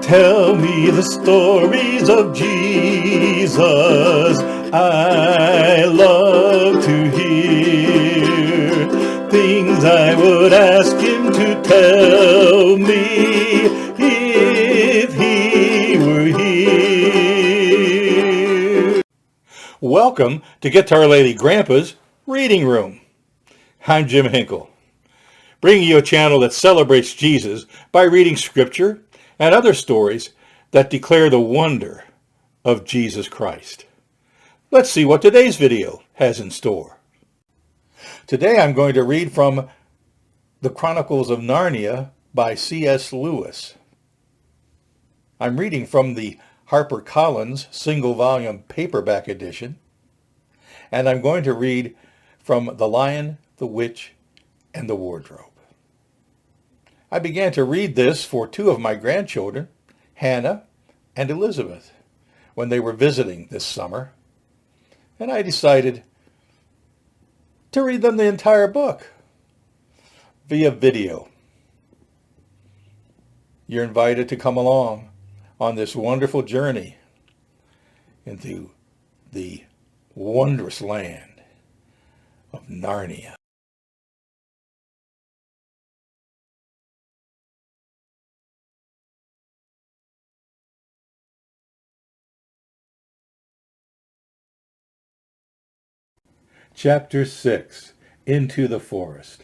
Tell me the stories of Jesus. I love to hear things I would ask him to tell me if he were here. Welcome to Guitarlele Grampa's Reading Room. I'm Jim Henkel, bringing you a channel that celebrates Jesus by reading scripture and other stories that declare the wonder of Jesus Christ. Let's see what today's video has in store. Today I'm going to read from The Chronicles of Narnia by C.S. Lewis. I'm reading from the HarperCollins single volume paperback edition, and I'm going to read from The Lion, the Witch, and the Wardrobe. I began to read this for two of my grandchildren, Hannah and Elizabeth, when they were visiting this summer, and I decided to read them the entire book via video. You're invited to come along on this wonderful journey into the wondrous land of Narnia. Chapter 6, Into the Forest.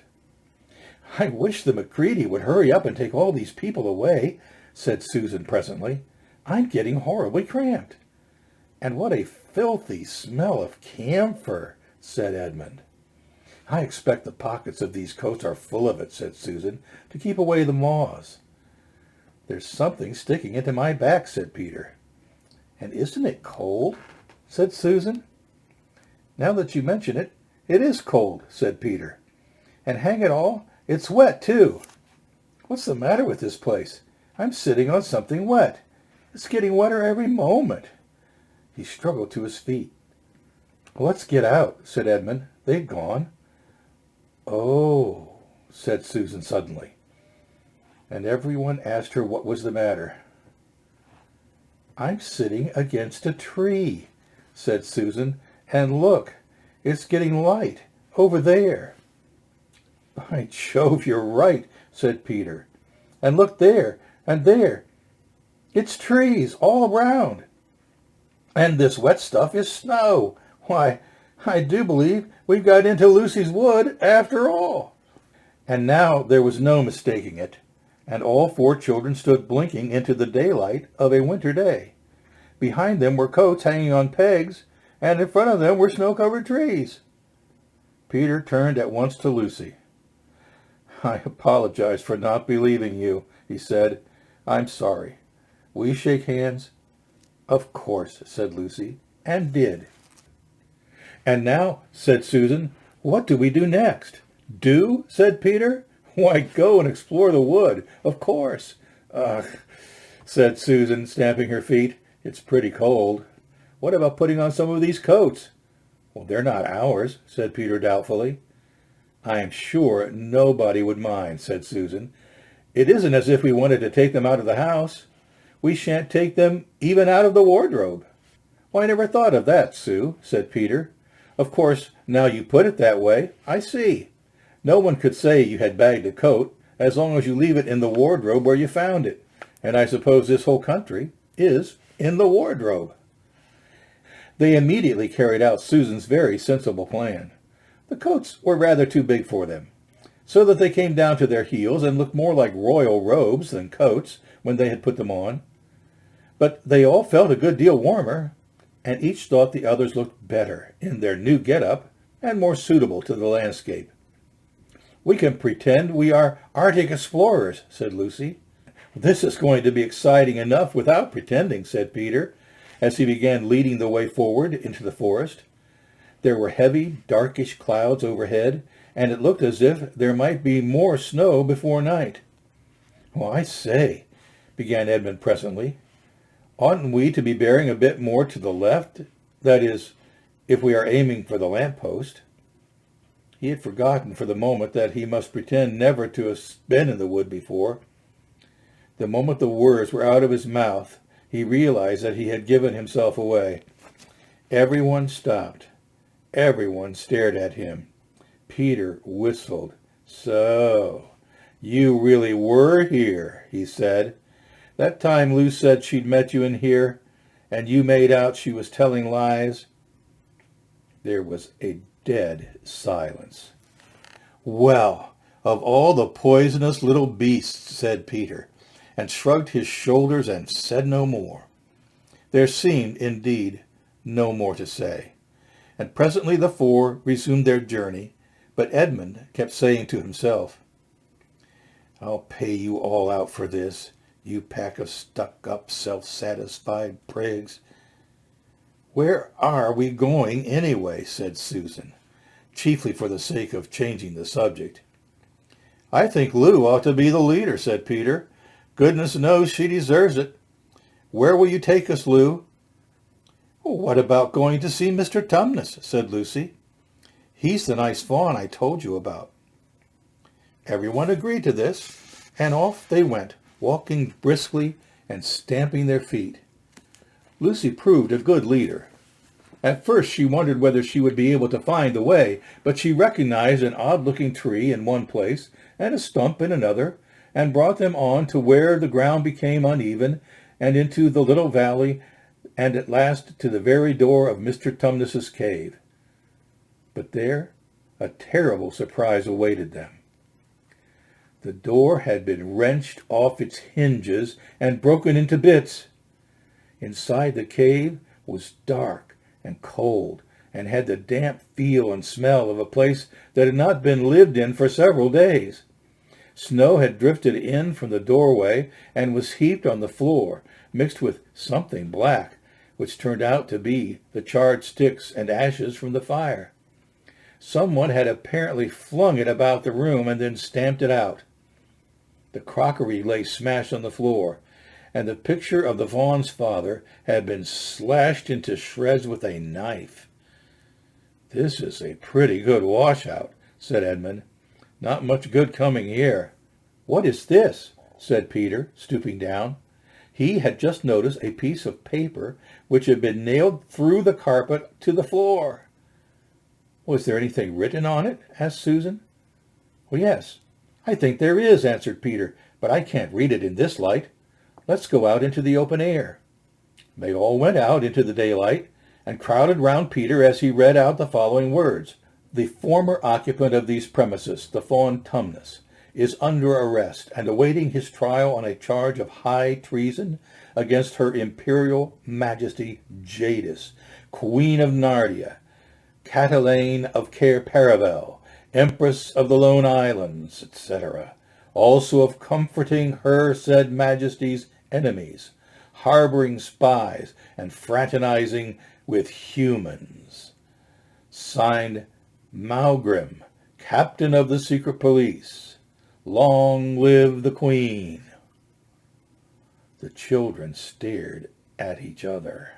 I wish the McCready would hurry up and take all these people away, said Susan presently. I'm getting horribly cramped. And what a filthy smell of camphor, said Edmund. I expect the pockets of these coats are full of it, said Susan, to keep away the moths. There's something sticking into my back, said Peter. And isn't it cold? Said Susan. Now that you mention it, it is cold, said Peter. And hang it all, it's wet, too. What's the matter with this place? I'm sitting on something wet. It's getting wetter every moment. He struggled to his feet. Let's get out, said Edmund. They'd gone. Oh, said Susan suddenly. And everyone asked her what was the matter. I'm sitting against a tree, said Susan. And look, it's getting light over there. By Jove, you're right, said Peter. And look there, and there. It's trees all around. And this wet stuff is snow. Why, I do believe we've got into Lucy's wood after all. And now there was no mistaking it, and all four children stood blinking into the daylight of a winter day. Behind them were coats hanging on pegs, and in front of them were snow-covered trees. Peter turned at once to Lucy. I apologize for not believing you, he said. I'm sorry. Will you shake hands? Of course, said Lucy, and did. And now, said Susan, what do we do next? Do? Said Peter. Why, go and explore the wood, of course. Ugh, said Susan, stamping her feet. It's pretty cold. What about putting on some of these coats? Well, they're not ours, said Peter doubtfully. I am sure nobody would mind, said Susan. It isn't as if we wanted to take them out of the house. We shan't take them even out of the wardrobe. Well, I never thought of that, Sue, said Peter. Of course, now you put it that way, I see. No one could say you had bagged a coat as long as you leave it in the wardrobe where you found it. And I suppose this whole country is in the wardrobe. They immediately carried out Susan's very sensible plan. The coats were rather too big for them, so that they came down to their heels and looked more like royal robes than coats when they had put them on. But they all felt a good deal warmer, and each thought the others looked better in their new get-up and more suitable to the landscape. We can pretend we are Arctic explorers, said Lucy. This is going to be exciting enough without pretending, said Peter, as he began leading the way forward into the forest. There were heavy, darkish clouds overhead, and it looked as if there might be more snow before night. "Oh, I say," began Edmund presently, "oughtn't we to be bearing a bit more to the left? That is, if we are aiming for the lamp-post." He had forgotten for the moment that he must pretend never to have been in the wood before. The moment the words were out of his mouth, he realized that he had given himself away. Everyone stopped. Everyone stared at him. Peter whistled. "So, you really were here," he said. "That time Lou said she'd met you in here, and you made out she was telling lies?" There was a dead silence. "Well, of all the poisonous little beasts," said Peter, and shrugged his shoulders and said no more. There seemed, indeed, no more to say, and presently the four resumed their journey, but Edmund kept saying to himself, "I'll pay you all out for this, you pack of stuck-up, self-satisfied prigs." "Where are we going anyway?" said Susan, chiefly for the sake of changing the subject. "I think Lou ought to be the leader," said Peter. "Goodness knows she deserves it. Where will you take us, Lou?" "What about going to see Mr. Tumnus?" said Lucy. "He's the nice fawn I told you about." Everyone agreed to this, and off they went, walking briskly and stamping their feet. Lucy proved a good leader. At first she wondered whether she would be able to find the way, but she recognized an odd-looking tree in one place and a stump in another, and brought them on to where the ground became uneven, and into the little valley, and at last to the very door of Mr. Tumnus's cave. But there a terrible surprise awaited them. The door had been wrenched off its hinges and broken into bits. Inside the cave was dark and cold, and had the damp feel and smell of a place that had not been lived in for several days. Snow had drifted in from the doorway and was heaped on the floor, mixed with something black, which turned out to be the charred sticks and ashes from the fire. Someone had apparently flung it about the room and then stamped it out. The crockery lay smashed on the floor, and the picture of the fawn's father had been slashed into shreds with a knife. "This is a pretty good washout," said Edmund. "Not much good coming here." "What is this?" said Peter, stooping down. He had just noticed a piece of paper which had been nailed through the carpet to the floor. "Was there anything written on it?" asked Susan. "Well, yes, I think there is," answered Peter, "but I can't read it in this light. Let's go out into the open air." They all went out into the daylight and crowded round Peter as he read out the following words. "The former occupant of these premises, the fawn Tumnus, is under arrest and awaiting his trial on a charge of high treason against her Imperial Majesty Jadis, Queen of Nardia, Catalane of Cair Paravel, Empress of the Lone Islands, etc., also of comforting her said Majesty's enemies, harboring spies, and fraternizing with humans. Signed, Maugrim, Captain of the Secret Police. Long live the Queen." The children stared at each other.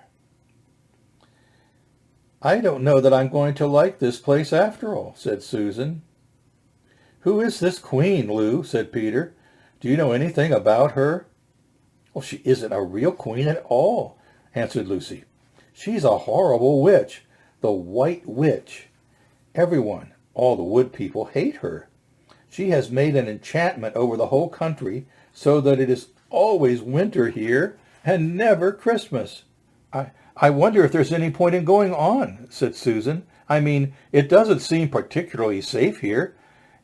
"I don't know that I'm going to like this place after all," said Susan. "Who is this Queen, Lou?" said Peter. "Do you know anything about her?" "Well, she isn't a real queen at all," answered Lucy. "She's a horrible witch, the White Witch. Everyone, all the wood people, hate her. She has made an enchantment over the whole country so that it is always winter here and never Christmas." I wonder if there's any point in going on," said Susan. "I mean, it doesn't seem particularly safe here,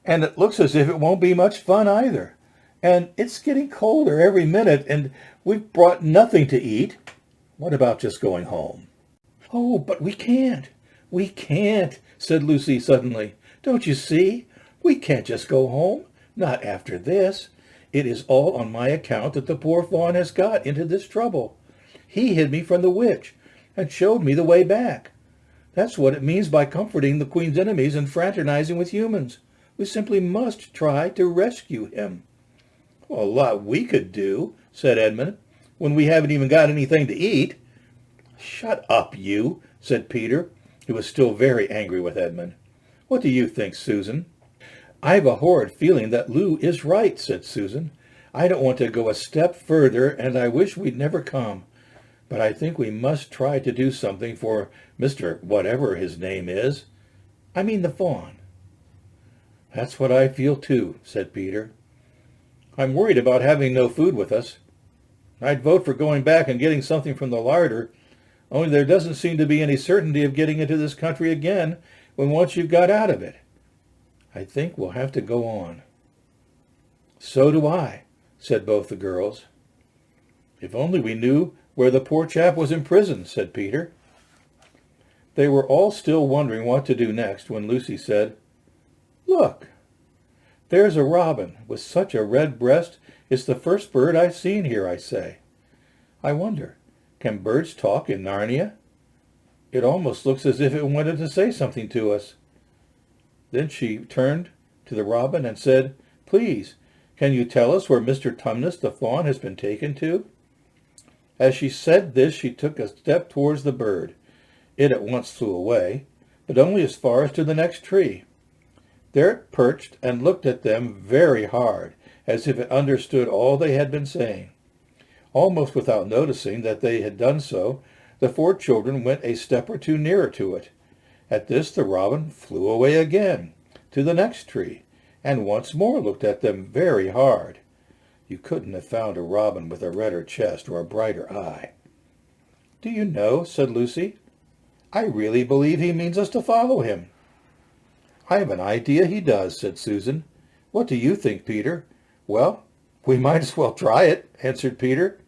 and it looks as if it won't be much fun either. And it's getting colder every minute, and we've brought nothing to eat. What about just going home?" "Oh, but we can't. We can't," said Lucy suddenly. "Don't you see? We can't just go home. Not after this. It is all on my account that the poor fawn has got into this trouble. He hid me from the witch and showed me the way back. That's what it means by comforting the Queen's enemies and fraternizing with humans. We simply must try to rescue him." "Well, a lot we could do," said Edmund, "when we haven't even got anything to eat." "Shut up, you," said Peter, who was still very angry with Edmund. "What do you think, Susan?" "I've a horrid feeling that Lou is right," said Susan. I don't want to go a step further, and I wish we'd never come. But I think we must try to do something for Mr. Whatever his name is. I mean the fawn." "That's what I feel too," said Peter. "I'm worried about having no food with us. I'd vote for going back and getting something from the larder, only there doesn't seem to be any certainty of getting into this country again when once you've got out of it. I think we'll have to go on." "So do I," said both the girls. "If only we knew where the poor chap was imprisoned," said Peter. They were all still wondering what to do next when Lucy said, "Look, there's a robin with such a red breast. It's the first bird I've seen here, I say. I wonder, can birds talk in Narnia? It almost looks as if it wanted to say something to us." Then she turned to the robin and said, "Please, can you tell us where Mr. Tumnus the fawn has been taken to?" As she said this, she took a step towards the bird. It at once flew away, but only as far as to the next tree. There it perched and looked at them very hard, as if it understood all they had been saying. Almost without noticing that they had done so, the 4 children went a step or 2 nearer to it. At this the robin flew away again, to the next tree, and once more looked at them very hard. You couldn't have found a robin with a redder chest or a brighter eye. "Do you know," said Lucy, "I really believe he means us to follow him." "I have an idea he does," said Susan. "What do you think, Peter?" "Well, we might as well try it," answered Peter.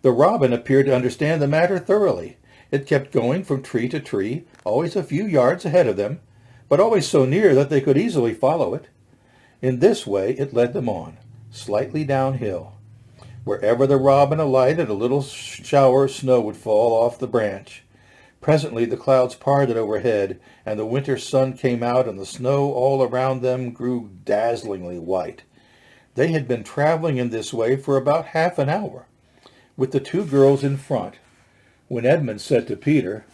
The robin appeared to understand the matter thoroughly. It kept going from tree to tree, always a few yards ahead of them, but always so near that they could easily follow it. In this way it led them on, slightly downhill. Wherever the robin alighted, a little shower of snow would fall off the branch. Presently the clouds parted overhead, and the winter sun came out, and the snow all around them grew dazzlingly white. They had been traveling in this way for about half an hour, with the 2 girls in front, when Edmund said to Peter,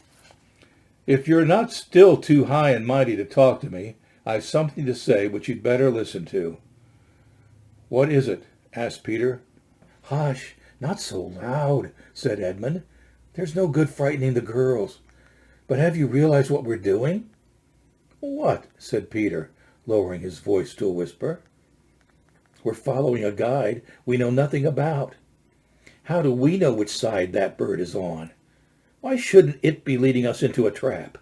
"If you're not still too high and mighty to talk to me, I've something to say which you'd better listen to." "What is it?" asked Peter. "Hush, not so loud," said Edmund. "There's no good frightening the girls. But have you realized what we're doing?" "What?" said Peter, lowering his voice to a whisper. "We're following a guide we know nothing about. How do we know which side that bird is on? Why shouldn't it be leading us into a trap?"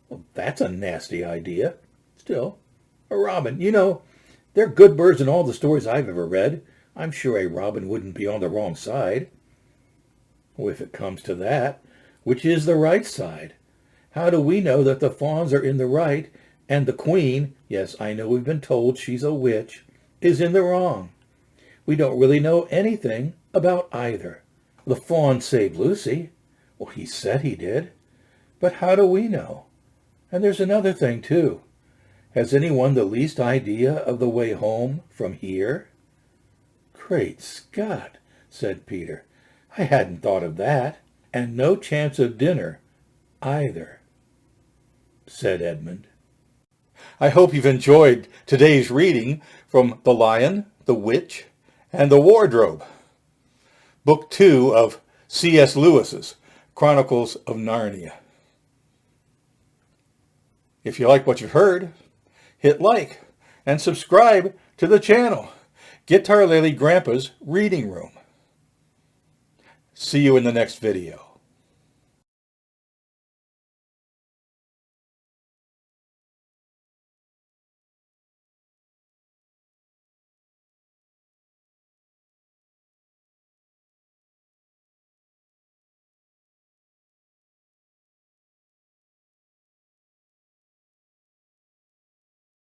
"Well, that's a nasty idea. Still, a robin, you know, they're good birds in all the stories I've ever read. I'm sure a robin wouldn't be on the wrong side." "Well, if it comes to that, which is the right side? How do we know that the fawns are in the right and the queen, yes, I know we've been told she's a witch, is in the wrong? We don't really know anything about either. The fawn saved Lucy. Well, he said he did. But how do we know? And there's another thing, too. Has anyone the least idea of the way home from here?" "Great Scott," said Peter. "I hadn't thought of that. And no chance of dinner, either," said Edmund. I hope you've enjoyed today's reading from The Lion, the Witch, and the Wardrobe, Book 2 of C.S. Lewis's Chronicles of Narnia. If you like what you've heard, hit like and subscribe to the channel, Guitarlele Grampa's Reading Room. See you in the next video.